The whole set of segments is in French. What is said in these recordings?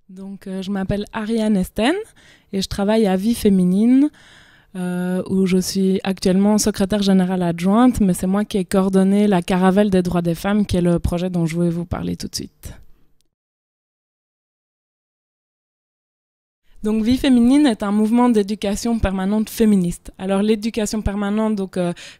Donc, je m'appelle Ariane Esten et je travaille à Vie Féminine, où je suis actuellement secrétaire générale adjointe, mais c'est moi qui ai coordonné la Caravelle des droits des femmes, qui est le projet dont je voulais vous parler tout de suite. Donc, Vie féminine est un mouvement d'éducation permanente féministe. Alors, l'éducation permanente,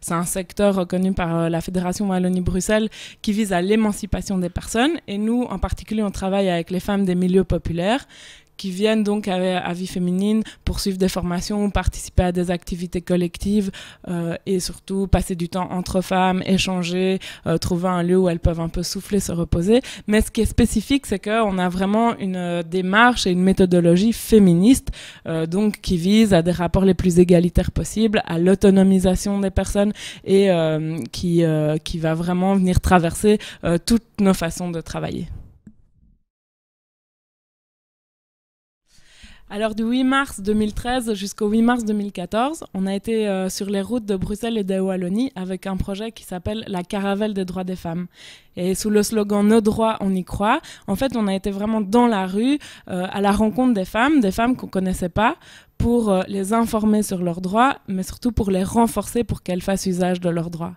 c'est un secteur reconnu par la Fédération Wallonie-Bruxelles qui vise à l'émancipation des personnes. Et nous, en particulier, on travaille avec les femmes des milieux populaires qui viennent donc à Vie féminine pour suivre des formations, participer à des activités collectives et surtout passer du temps entre femmes, échanger, trouver un lieu où elles peuvent un peu souffler, se reposer. Mais ce qui est spécifique, c'est qu'on a vraiment une démarche et une méthodologie féministe donc qui vise à des rapports les plus égalitaires possibles, à l'autonomisation des personnes et qui va vraiment venir traverser toutes nos façons de travailler. Alors du 8 mars 2013 jusqu'au 8 mars 2014, on a été sur les routes de Bruxelles et de Wallonie avec un projet qui s'appelle la Caravelle des droits des femmes. Et sous le slogan Nos droits, on y croit, en fait on a été vraiment dans la rue à la rencontre des femmes qu'on connaissait pas, pour les informer sur leurs droits, mais surtout pour les renforcer pour qu'elles fassent usage de leurs droits.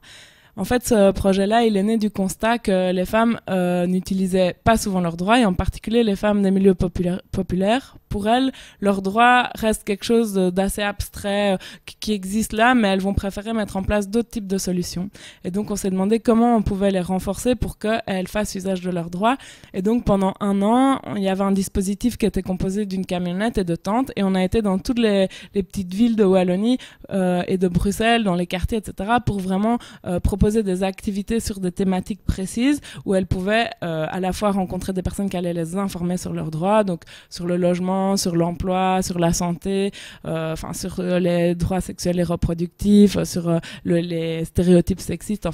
En fait, ce projet-là, il est né du constat que les femmes n'utilisaient pas souvent leurs droits, et en particulier les femmes des milieux populaires. Pour elles, leurs droits restent quelque chose d'assez abstrait, qui existe là, mais elles vont préférer mettre en place d'autres types de solutions. Et donc, on s'est demandé comment on pouvait les renforcer pour qu'elles fassent usage de leurs droits. Et donc, pendant un an, il y avait un dispositif qui était composé d'une camionnette et de tentes, et on a été dans toutes les petites villes de Wallonie et de Bruxelles, dans les quartiers, etc., pour vraiment proposer des activités sur des thématiques précises où elles pouvaient à la fois rencontrer des personnes qui allaient les informer sur leurs droits, donc sur le logement, sur l'emploi, sur la santé, sur les droits sexuels et reproductifs, sur les stéréotypes sexistes,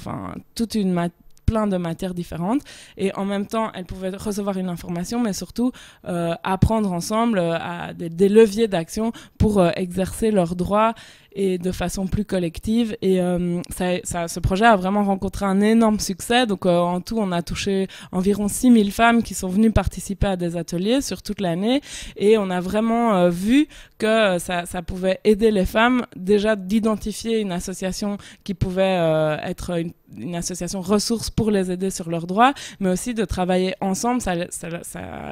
plein de matières différentes, et en même temps elles pouvaient recevoir une information, mais surtout apprendre ensemble à des leviers d'action pour exercer leurs droits et de façon plus collective. Et ce projet a vraiment rencontré un énorme succès. Donc en tout, on a touché environ 6000 femmes qui sont venues participer à des ateliers sur toute l'année, et on a vraiment vu que ça pouvait aider les femmes déjà d'identifier une association qui pouvait être une association ressource pour les aider sur leurs droits, mais aussi de travailler ensemble. Ça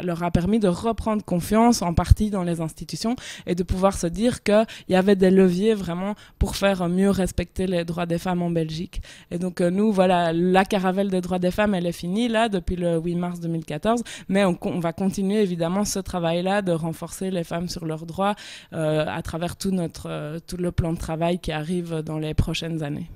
leur a permis de reprendre confiance en partie dans les institutions et de pouvoir se dire qu'il y avait des leviers vraiment pour faire mieux respecter les droits des femmes en Belgique. Et donc nous, voilà, la Caravelle des droits des femmes, elle est finie là depuis le 8 mars 2014, mais on va continuer évidemment ce travail-là de renforcer les femmes sur leurs droits à travers tout le plan de travail qui arrive dans les prochaines années.